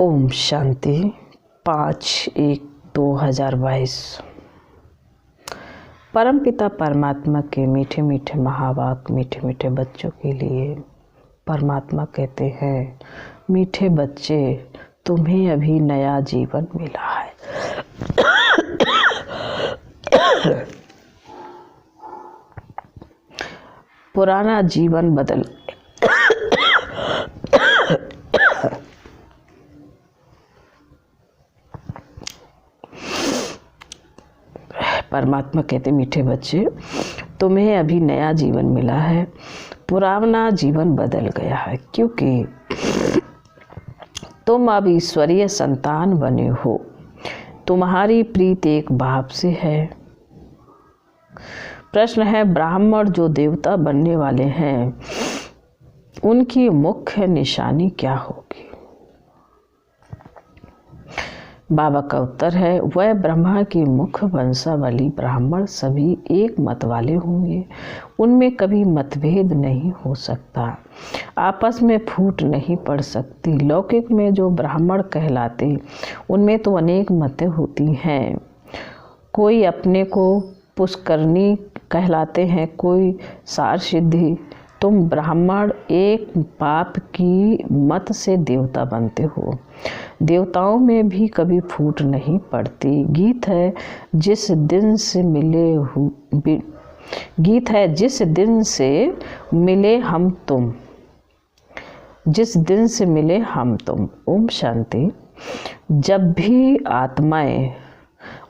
ओम शांति 5/1/2022। परमपिता परमात्मा के मीठे मीठे महावाक्य मीठे मीठे बच्चों के लिए परमात्मा कहते हैं, मीठे बच्चे तुम्हें अभी नया जीवन मिला है। पुराना जीवन बदल परमात्मा कहते मीठे बच्चे तुम्हें अभी नया जीवन मिला है, पुराना जीवन बदल गया है, क्योंकि तुम अब ईश्वरीय संतान बने हो। तुम्हारी प्रीत एक बाप से है। प्रश्न है, ब्राह्मण जो देवता बनने वाले हैं उनकी मुख्य निशानी क्या होगी? बाबा का उत्तर है, वह ब्रह्मा की मुख्य वंशावली ब्राह्मण सभी एक मत वाले होंगे। उनमें कभी मतभेद नहीं हो सकता, आपस में फूट नहीं पड़ सकती। लौकिक में जो ब्राह्मण कहलाते उनमें तो अनेक मतें होती हैं। कोई अपने को पुष्करणी कहलाते हैं, कोई सार सिद्धि। तुम ब्राह्मण एक बाप की मत से देवता बनते हो। देवताओं में भी कभी फूट नहीं पड़ती। गीत है जिस दिन से मिले हम तुम, जिस दिन से मिले हम तुम। ओम शांति। जब भी आत्माएं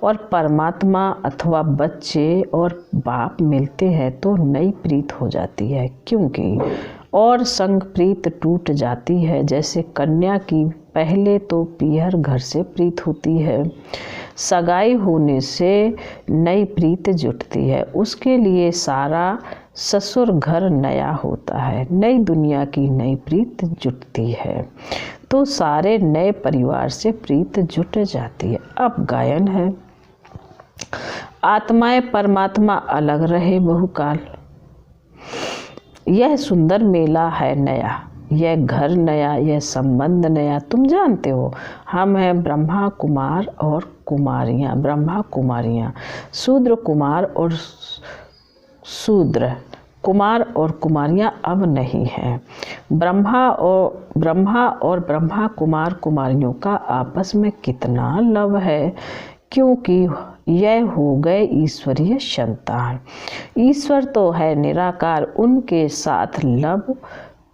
और परमात्मा अथवा बच्चे और बाप मिलते हैं तो नई प्रीत हो जाती है, क्योंकि और संग प्रीत टूट जाती है। जैसे कन्या की पहले तो पीहर घर से प्रीत होती है, सगाई होने से नई प्रीत जुटती है। उसके लिए सारा ससुर घर नया होता है, नई दुनिया की नई प्रीत जुटती है, तो सारे नए परिवार से प्रीत जुट जाती है। अब गायन है, आत्माएं परमात्मा अलग रहे बहुकाल। यह सुंदर मेला है नया, यह घर नया, यह संबंध नया। तुम जानते हो हम हैं ब्रह्मा कुमार और कुमारियाँ। ब्रह्मा कुमारियाँ, शूद्र कुमार और शूद्र कुमार और कुमारियाँ अब नहीं हैं। ब्रह्मा और ब्रह्मा कुमार कुमारियों का आपस में कितना लव है, क्योंकि यह हो गए ईश्वरीय संतान। ईश्वर तो है निराकार, उनके साथ लव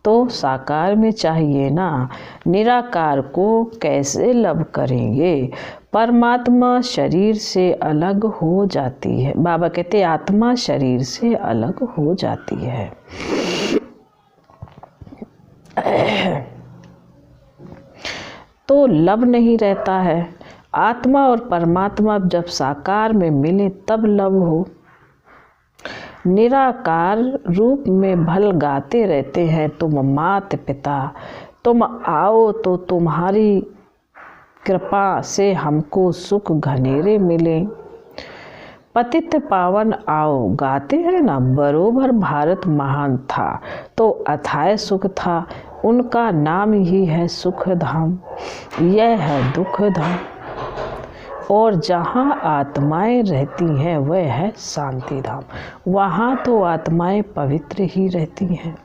तो साकार में चाहिए ना। निराकार को कैसे लव करेंगे? परमात्मा शरीर से अलग हो जाती है। बाबा कहते आत्मा शरीर से अलग हो जाती है। तो लव नहीं रहता है। आत्मा और परमात्मा जब साकार में मिले तब लव हो। निराकार रूप में भल गाते रहते हैं, तुम मात पिता, तुम आओ तो तुम्हारी कृपा से हमको सुख घनेरे मिले। पतित पावन आओ गाते हैं ना, बरोबर भारत महान था तो अथाय सुख था। उनका नाम ही है सुख धाम, यह है दुख धाम। और जहाँ आत्माएं रहती हैं वह है शांति धाम। वहाँ तो आत्माएं पवित्र ही रहती हैं।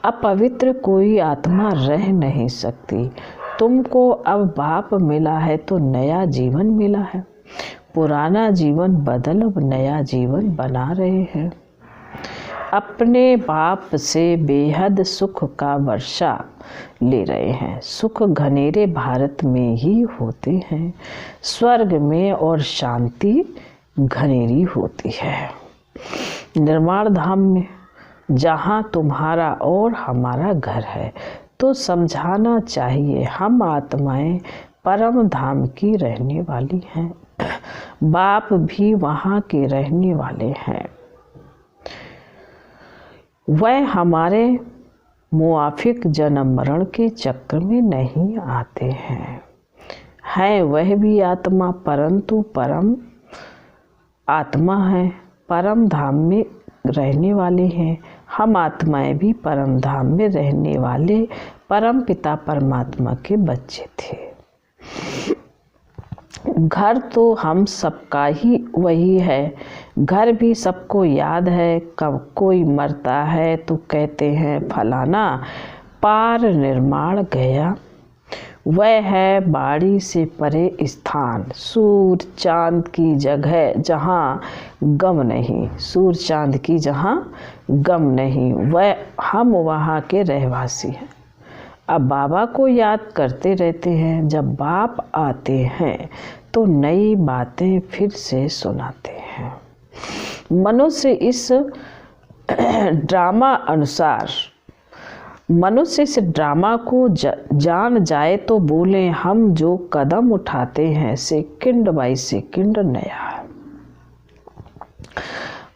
अपवित्र कोई आत्मा रह नहीं सकती। तुमको अब बाप मिला है तो नया जीवन मिला है। पुराना जीवन बदल अब नया जीवन बना रहे हैं। अपने बाप से बेहद सुख का वर्षा ले रहे हैं। सुख घनेरे भारत में ही होते हैं, स्वर्ग में और शांति घनेरी होती है। निर्माण धाम में जहाँ तुम्हारा और हमारा घर है, तो समझाना चाहिए हम आत्माएं परम धाम की रहने वाली हैं। बाप भी वहाँ के रहने वाले हैं। वह हमारे मुआफिक जन्म मरण के चक्र में नहीं आते हैं। है वह भी आत्मा, परंतु परम आत्मा है, परम धाम में रहने वाले हैं। हम आत्माएं भी परम धाम में रहने वाले परम पिता परमात्मा के बच्चे थे। घर तो हम सबका ही वही है, घर भी सबको याद है। कब कोई मरता है तो कहते हैं फलाना पार निर्माण गया। वह है बाड़ी से परे स्थान, सूर चांद की जगह जहाँ गम नहीं, सूर चांद की जहाँ गम नहीं, वह हम वहाँ के रहवासी हैं। अब बाबा को याद करते रहते हैं। जब बाप आते हैं तो नई बातें फिर से सुनाते हैं। मनुष्य इस ड्रामा अनुसार मनुष्य इस ड्रामा को जान जाए तो बोले हम जो कदम उठाते हैं सेकंड बाय सेकंड नया है।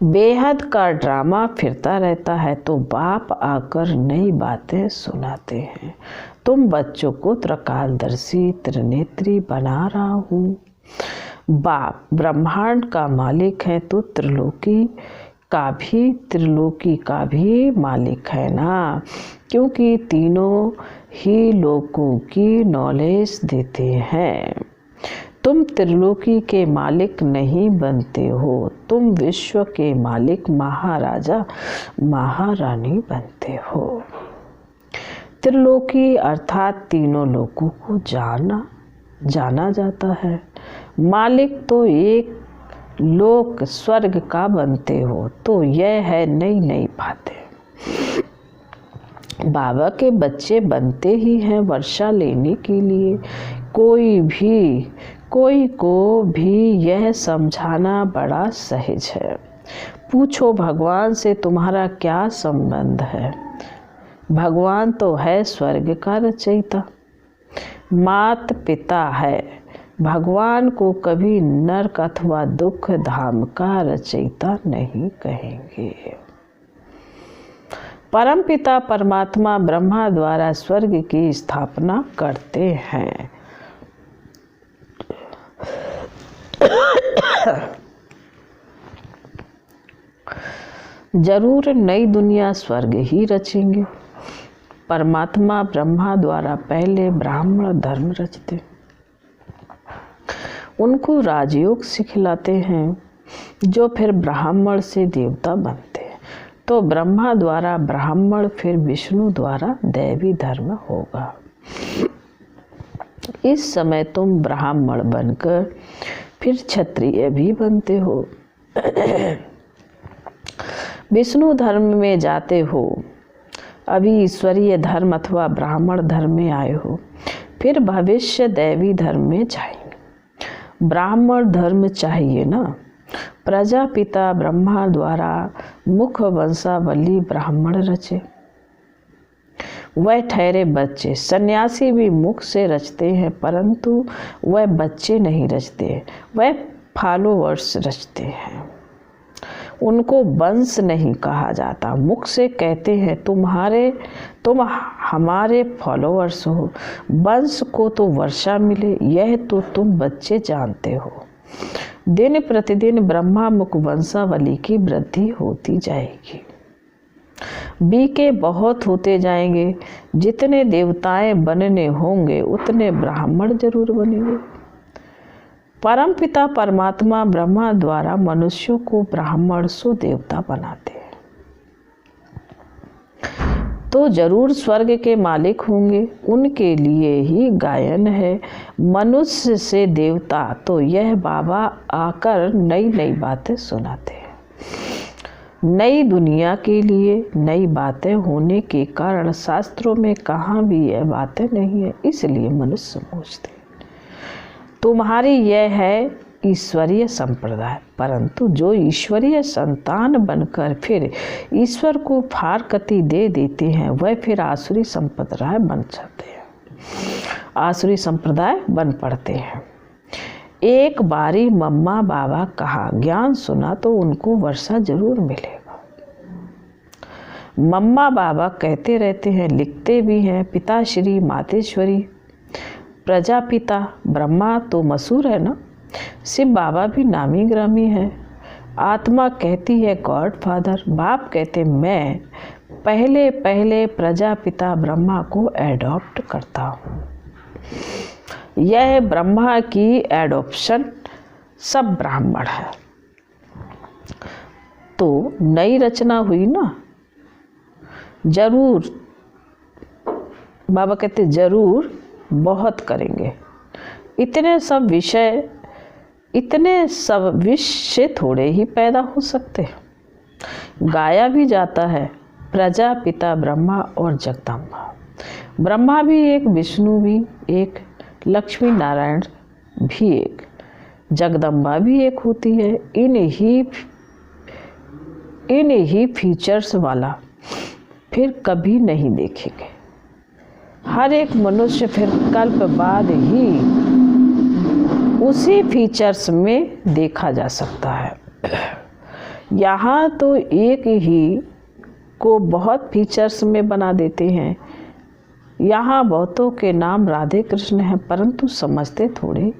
बेहद का ड्रामा फिरता रहता है तो बाप आकर नई बातें सुनाते हैं। तुम बच्चों को त्रिकालदर्शी त्रिनेत्री बना रहा हूँ। बाप ब्रह्मांड का मालिक है तो त्रिलोकी का भी मालिक है ना, क्योंकि तीनों ही लोकों की नॉलेज देते हैं। तुम त्रिलोकी के मालिक नहीं बनते हो, तुम विश्व के मालिक महाराजा महारानी बनते हो। त्रिलोकी अर्थात तीनों लोकों को जाना जाता है। मालिक तो एक लोक स्वर्ग का बनते हो, तो यह है नई नई बातें। बाबा के बच्चे बनते ही हैं वर्षा लेने के लिए। कोई को भी यह समझाना बड़ा सहज है। पूछो भगवान से तुम्हारा क्या संबंध है। भगवान तो है स्वर्ग का रचयिता, मात पिता है। भगवान को कभी नरक अथवा दुख धाम का रचयिता नहीं कहेंगे। परम पिता परमात्मा ब्रह्मा द्वारा स्वर्ग की स्थापना करते हैं। जरूर नई दुनिया स्वर्ग ही रचेंगे। परमात्मा ब्रह्मा द्वारा पहले ब्राह्मण धर्म रचते, उनको राजयोग सिखलाते हैं, जो फिर ब्राह्मण से देवता बनते हैं। तो ब्रह्मा द्वारा ब्राह्मण, फिर विष्णु द्वारा दैवी धर्म होगा। इस समय तुम ब्राह्मण बनकर फिर क्षत्रिय भी बनते हो, विष्णु धर्म में जाते हो, अभी ईश्वरीय धर्म अथवा ब्राह्मण धर्म में आए हो, फिर भविष्य दैवी धर्म में जाएंगे। ब्राह्मण धर्म चाहिए ना। प्रजापिता ब्रह्मा द्वारा मुख वंशावली ब्राह्मण रचे, वह ठहरे बच्चे। सन्यासी भी मुख से रचते हैं, परंतु वह बच्चे नहीं रचते, वह फॉलोवर्स रचते हैं। उनको वंश नहीं कहा जाता। मुख से कहते हैं तुम हमारे फॉलोवर्स हो। वंश को तो वर्षा मिले, यह तो तुम बच्चे जानते हो। दिन प्रतिदिन ब्रह्मा मुख वंशावली की वृद्धि होती जाएगी। बीके बहुत होते जाएंगे। जितने देवताएं बनने होंगे उतने ब्राह्मण जरूर बनेंगे। परम पिता परमात्मा ब्रह्मा द्वारा मनुष्यों को ब्राह्मण सो देवता बनाते हैं, तो जरूर स्वर्ग के मालिक होंगे। उनके लिए ही गायन है। मनुष्य से देवता, तो यह बाबा आकर नई नई बातें सुनाते हैं। नई दुनिया के लिए नई बातें होने के कारण शास्त्रों में कहाँ भी यह बातें नहीं है, इसलिए मनुष्य समझते हैं। तुम्हारी यह है ईश्वरीय संप्रदाय, परंतु जो ईश्वरीय संतान बनकर फिर ईश्वर को फारकती दे देते हैं, वह फिर आसुरी संप्रदाय बन जाते हैं, आसुरी संप्रदाय बन पड़ते हैं। एक बारी मम्मा बाबा कहा ज्ञान सुना तो उनको वर्षा जरूर मिलेगा। मम्मा बाबा कहते रहते हैं, लिखते भी हैं। पिताश्री मातेश्वरी प्रजापिता ब्रह्मा तो मशहूर है ना, शिव बाबा भी नामी ग्रामी है। आत्मा कहती है गॉड फादर, बाप कहते मैं पहले पहले प्रजापिता ब्रह्मा को एडॉप्ट करता हूँ। यह ब्रह्मा की एडॉप्शन सब ब्राह्मण है। तो नई रचना हुई ना, जरूर बाबा कहते जरूर बहुत करेंगे। इतने सब विषय थोड़े ही पैदा हो सकते। गाया भी जाता है प्रजापिता ब्रह्मा और जगदम्बा। ब्रह्मा भी एक, विष्णु भी एक, लक्ष्मी नारायण भी एक, जगदम्बा भी एक होती है। इन ही फीचर्स वाला फिर कभी नहीं देखेंगे। हर एक मनुष्य फिर कल्प बाद ही उसी फीचर्स में देखा जा सकता है। यहाँ तो एक ही को बहुत फीचर्स में बना देते हैं। यहाँ बहुतों के नाम राधे कृष्ण हैं, परंतु समझते थोड़े।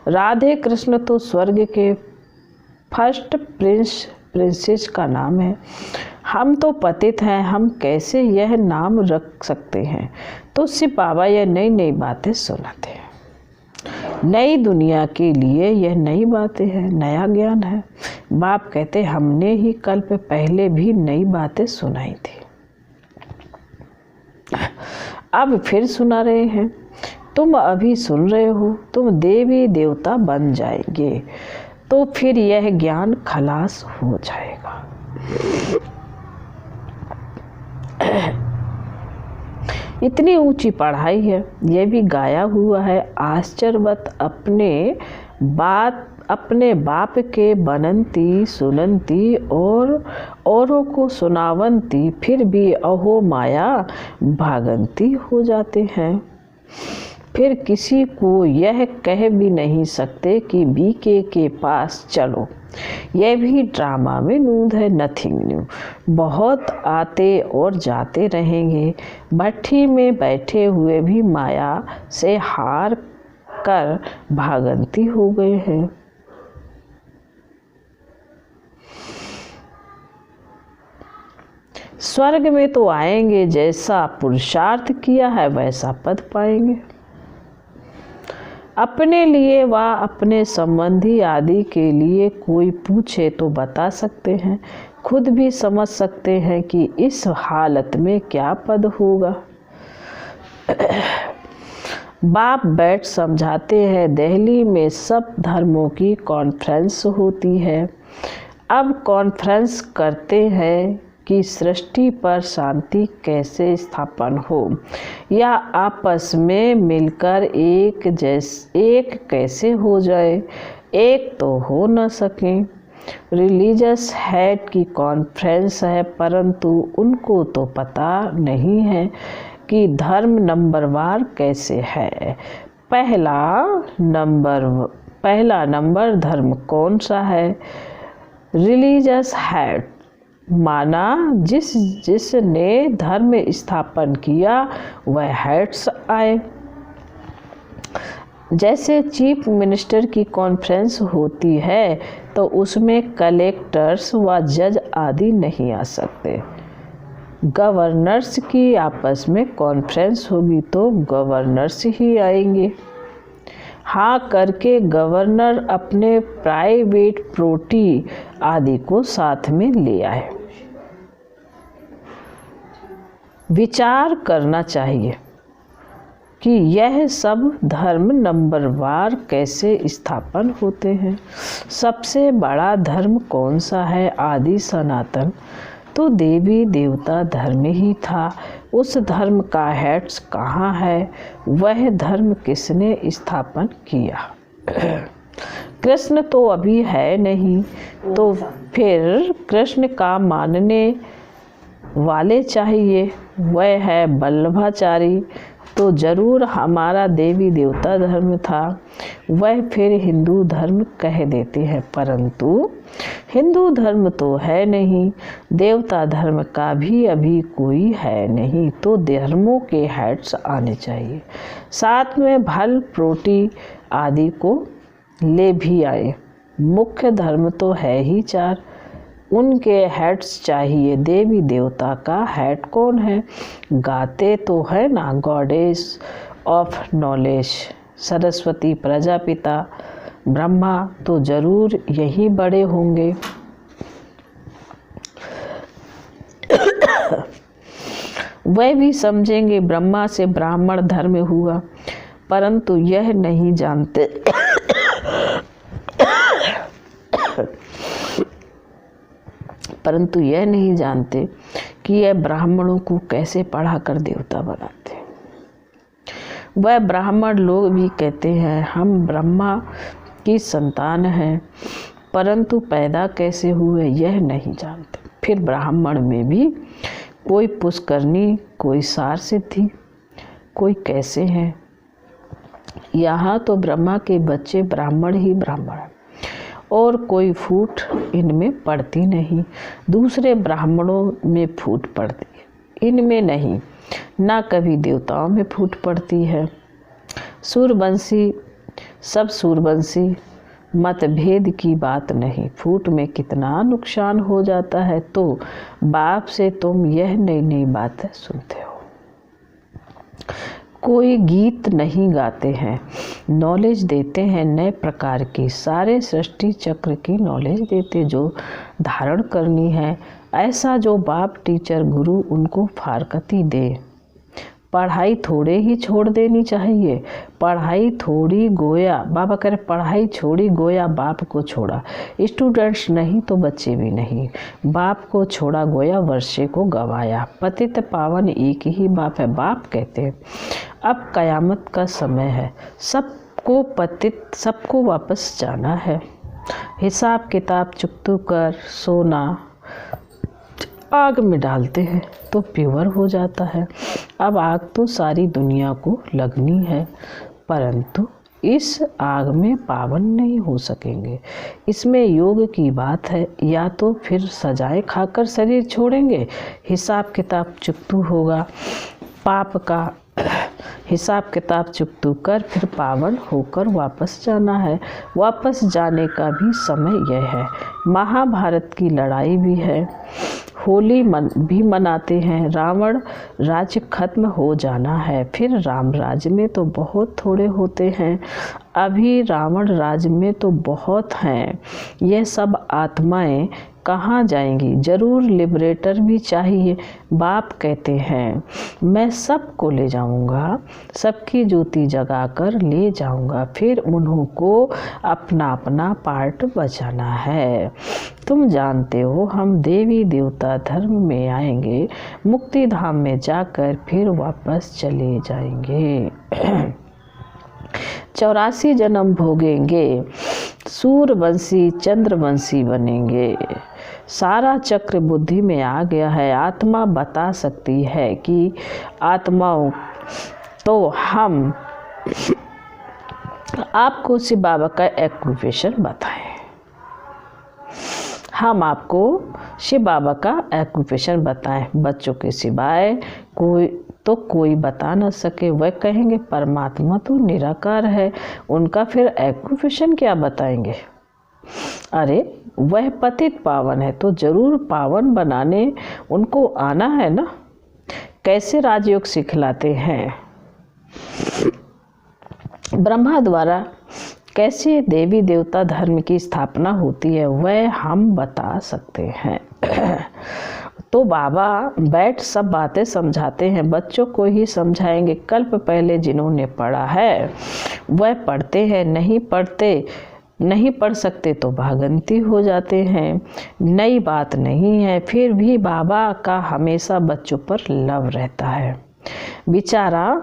राधे कृष्ण तो स्वर्ग के फर्स्ट प्रिंसेस का नाम है। हम तो पतित हैं, हम कैसे यह नाम रख सकते हैं? तो सिर्फ बाबा यह नई नई बातें सुनाते हैं। नई दुनिया के लिए यह नई बातें हैं, नया ज्ञान है। बाप कहते हमने ही कल्प पहले भी नई बातें सुनाई थी, अब फिर सुना रहे हैं। तुम अभी सुन रहे हो, तुम देवी देवता बन जाएंगे, तो फिर यह ज्ञान खलास हो जाएगा। इतनी ऊंची पढ़ाई है, यह भी गाया हुआ है। आश्चर्यवत अपने बाप के बनंती सुनंती और औरों को सुनावंती, फिर भी अहो माया भागंती हो जाते हैं। फिर किसी को यह कह भी नहीं सकते कि बीके के पास चलो। यह भी ड्रामा में नूंद है, नथिंग न्यू। बहुत आते और जाते रहेंगे। भट्ठी में बैठे हुए भी माया से हार कर भागंती हो गए हैं। स्वर्ग में तो आएंगे, जैसा पुरुषार्थ किया है वैसा पद पाएंगे। अपने लिए व अपने संबंधी आदि के लिए कोई पूछे तो बता सकते हैं, खुद भी समझ सकते हैं कि इस हालत में क्या पद होगा। बाप बैठ समझाते हैं। दिल्ली में सब धर्मों की कॉन्फ्रेंस होती है। अब कॉन्फ्रेंस करते हैं कि सृष्टि पर शांति कैसे स्थापन हो, या आपस में मिलकर एक कैसे हो जाए। एक तो हो न सके। रिलीजियस हेड की कॉन्फ्रेंस है, परंतु उनको तो पता नहीं है कि धर्म नंबरवार कैसे है। पहला नंबर धर्म कौन सा है? रिलीजियस हेड माना जिसने धर्म स्थापन किया वह हेड्स आए। जैसे चीफ मिनिस्टर की कॉन्फ्रेंस होती है तो उसमें कलेक्टर्स व जज आदि नहीं आ सकते। गवर्नर्स की आपस में कॉन्फ्रेंस होगी तो गवर्नर्स ही आएंगे। हाँ करके गवर्नर अपने प्राइवेट प्रोटी आदि को साथ में ले आए। विचार करना चाहिए कि यह सब धर्म नंबरवार कैसे स्थापन होते हैं। सबसे बड़ा धर्म कौन सा है? आदि सनातन तो देवी देवता धर्म ही था। उस धर्म का हेड्स कहाँ है? वह धर्म किसने स्थापन किया? कृष्ण तो अभी है नहीं, तो फिर कृष्ण का मानने वाले चाहिए। वह है वल्लभाचारी, तो जरूर हमारा देवी देवता धर्म था। वह फिर हिंदू धर्म कह देते हैं, परंतु हिंदू धर्म तो है नहीं। देवता धर्म का भी अभी कोई है नहीं, तो धर्मों के हेड्स आने चाहिए। साथ में भल प्रोटी आदि को ले भी आए। मुख्य धर्म तो है ही 4, उनके हेड्स चाहिए। देवी देवता का हेड कौन है? गाते तो है ना, goddess of knowledge Saraswati, Prajapita Brahma, तो जरूर यही बड़े होंगे। वह भी समझेंगे ब्रह्मा से ब्राह्मण धर्म हुआ, परंतु यह नहीं जानते कि यह ब्राह्मणों को कैसे पढ़ाकर देवता बनाते। वह ब्राह्मण लोग भी कहते हैं हम ब्रह्मा की संतान हैं, परंतु पैदा कैसे हुए यह नहीं जानते। फिर ब्राह्मण में भी कोई पुष्करणी, कोई सार सिद्धि, कोई कैसे हैं। यहाँ तो ब्रह्मा के बच्चे ब्राह्मण ही ब्राह्मण हैं और कोई फूट इनमें पड़ती नहीं। दूसरे ब्राह्मणों में फूट पड़ती है, इनमें नहीं। ना कभी देवताओं में फूट पड़ती है। सूरवंशी सब सूरवंशी, मतभेद की बात नहीं। फूट में कितना नुकसान हो जाता है, तो बाप से तुम यह नई नई बातें सुनते हो। कोई गीत नहीं गाते हैं, नॉलेज देते हैं नए प्रकार की। सारे सृष्टि चक्र की नॉलेज देते जो धारण करनी है। ऐसा जो बाप टीचर गुरु उनको फारकती दे। पढ़ाई थोड़े ही छोड़ देनी चाहिए। पढ़ाई थोड़ी गोया, बाबा कह रहे पढ़ाई छोड़ी गोया बाप को छोड़ा। स्टूडेंट्स नहीं तो बच्चे भी नहीं। बाप को छोड़ा गोया वर्षे को गवाया। पतित पावन एक ही बाप है। बाप कहते हैं अब कयामत का समय है, सबको पतित, सबको वापस जाना है। हिसाब किताब चुकतू कर सोना आग में डालते हैं तो प्योर हो जाता है। अब आग तो सारी दुनिया को लगनी है, परंतु इस आग में पावन नहीं हो सकेंगे। इसमें योग की बात है। या तो फिर सजाएं खाकर शरीर छोड़ेंगे, हिसाब किताब चुकतू होगा, पाप का हिसाब किताब चुकतू कर फिर पावन होकर वापस जाना है। वापस जाने का भी समय यह है। महाभारत की लड़ाई भी है, होली भी मनाते हैं। रावण राज्य खत्म हो जाना है, फिर राम राज्य में तो बहुत थोड़े होते हैं। अभी रावण राज्य में तो बहुत हैं। ये सब आत्माएं कहाँ जाएंगी? जरूर लिबरेटर भी चाहिए। बाप कहते हैं मैं सबको ले जाऊंगा, सबकी ज्योति जगाकर ले जाऊंगा, फिर उन्हों को अपना अपना पार्ट बचाना है। तुम जानते हो हम देवी देवता धर्म में आएंगे, मुक्ति धाम में जाकर फिर वापस चले जाएंगे। 84 जन्म भोगेंगे, सूरवंशी चंद्रवंशी बनेंगे। सारा चक्र बुद्धि में आ गया है। आत्मा बता सकती है कि आत्माओं तो हम आपको शिव बाबा का एक्यूपेशन बताएं। हम आपको शिव बाबा का एक्यूपेशन बताएं। बच्चों के सिवाय कोई बता न सके। वह कहेंगे परमात्मा तो निराकार है, उनका फिर एक्यूपेशन क्या बताएंगे? अरे वह पतित पावन है तो जरूर पावन बनाने उनको आना है ना। कैसे राजयोग सिखलाते हैं? ब्रह्मा द्वारा कैसे देवी देवता धर्म की स्थापना होती है वह हम बता सकते हैं। तो बाबा बैठ सब बातें समझाते हैं, बच्चों को ही समझाएंगे। कल्प पहले जिन्होंने पढ़ा है वह पढ़ते हैं, नहीं पढ़ सकते तो भागंती हो जाते हैं। नई बात नहीं है, फिर भी बाबा का हमेशा बच्चों पर लव रहता है। बेचारा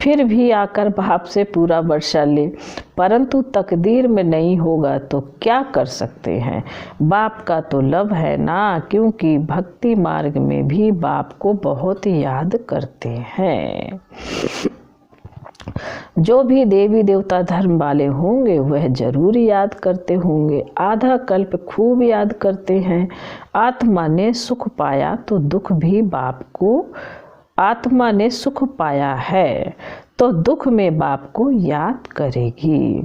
फिर भी आकर बाप से पूरा वर्षा ले, परंतु तकदीर में नहीं होगा तो क्या कर सकते हैं। बाप का तो लव है ना, क्योंकि भक्ति मार्ग में भी बाप को बहुत याद करते हैं। जो भी देवी देवता धर्म वाले होंगे वह जरूर याद करते होंगे। आधा कल्प खूब याद करते हैं। आत्मा ने सुख पाया तो दुख भी बाप को आत्मा ने सुख पाया है तो दुख में बाप को याद करेगी।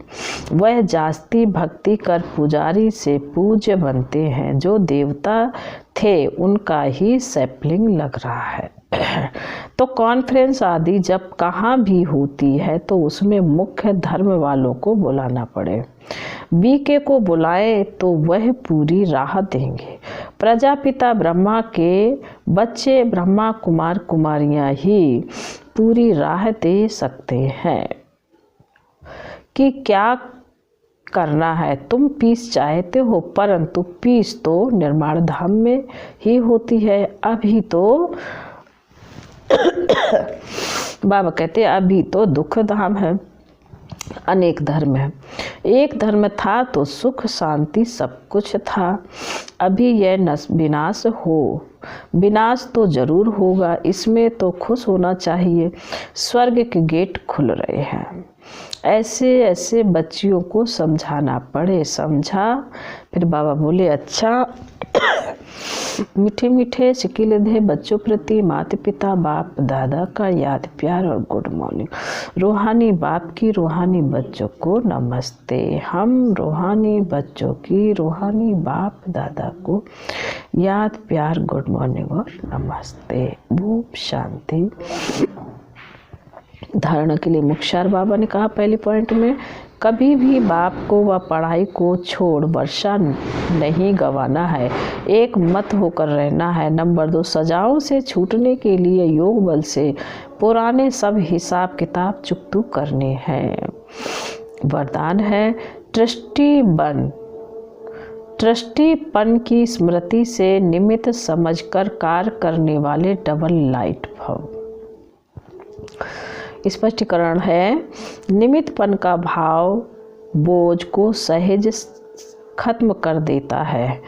वह जास्ती भक्ति कर पुजारी से पूज्य बनते हैं। जो देवता थे उनका ही सैपलिंग लग रहा है। तो कॉन्फ्रेंस आदि जब कहाँ भी होती है तो उसमें मुख्य धर्म वालों को बुलाना पड़े। बीके को बुलाए तो वह पूरी राह देंगे। प्रजापिता ब्रह्मा के बच्चे ब्रह्मा कुमार कुमारियां ही पूरी राह दे सकते हैं कि क्या करना है। तुम पीस चाहते हो, परंतु पीस तो निर्माण धाम में ही होती है। अभी तो बाबा कहते हैं अभी तो दुख धाम है। अनेक धर्म है। एक धर्म था तो सुख शांति सब कुछ था। अभी यह विनाश हो, विनाश तो जरूर होगा, इसमें तो खुश होना चाहिए। स्वर्ग के गेट खुल रहे हैं। ऐसे ऐसे बच्चियों को समझाना पड़े। समझा? फिर बाबा बोले अच्छा मीठे मीठे शिकिल दे बच्चों प्रति माता पिता बाप दादा का याद प्यार और गुड मॉर्निंग। रूहानी बाप की रूहानी बच्चों को नमस्ते। हम रूहानी बच्चों की रूहानी बाप दादा को याद प्यार गुड मॉर्निंग और नमस्ते। ओम शांति। धारणा के लिए मुख्तार बाबा ने कहा पहले पॉइंट में, कभी भी बाप को व पढ़ाई को छोड़ वर्षा नहीं गंवाना है। एक मत होकर रहना है। नंबर 2, सजाओं से छूटने के लिए योग बल से पुराने सब हिसाब किताब चुकतू करने हैं। वरदान है ट्रस्टीपन की स्मृति से निमित्त समझकर कार्य करने वाले डबल लाइट भव। स्पष्टीकरण है, निमित्तपन का भाव बोझ को सहज खत्म कर देता है।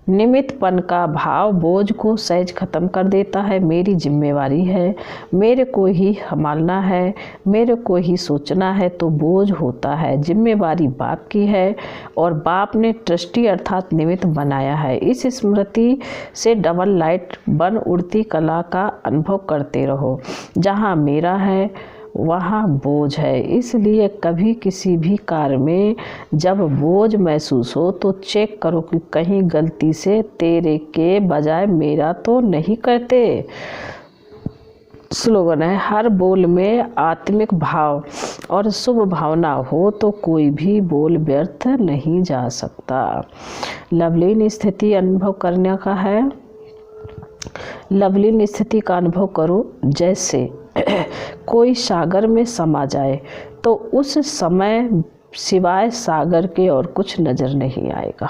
निमित्तपन का भाव बोझ को सहज खत्म कर देता है। मेरी जिम्मेवारी है, मेरे को ही संभालना है, मेरे को ही सोचना है तो बोझ होता है। जिम्मेवारी बाप की है और बाप ने ट्रस्टी अर्थात निमित्त बनाया है। इस स्मृति से डबल लाइट बन उड़ती कला का अनुभव करते रहो। जहाँ मेरा है वहाँ बोझ है। इसलिए कभी किसी भी कार्य में जब बोझ महसूस हो तो चेक करो कि कहीं गलती से तेरे के बजाय मेरा तो नहीं करते। स्लोगन है, हर बोल में आत्मिक भाव और शुभ भावना हो तो कोई भी बोल व्यर्थ नहीं जा सकता। लवलीन स्थिति अनुभव करने का है। लवलीन स्थिति का अनुभव करो। जैसे कोई सागर में समा जाए तो उस समय सिवाय सागर के और कुछ नजर नहीं आएगा।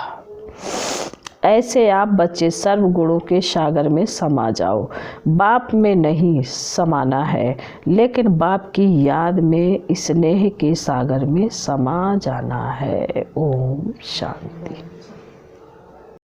ऐसे आप बच्चे सर्व गुणों के सागर में समा जाओ। बाप में नहीं समाना है, लेकिन बाप की याद में स्नेह के सागर में समा जाना है। ओम शांति।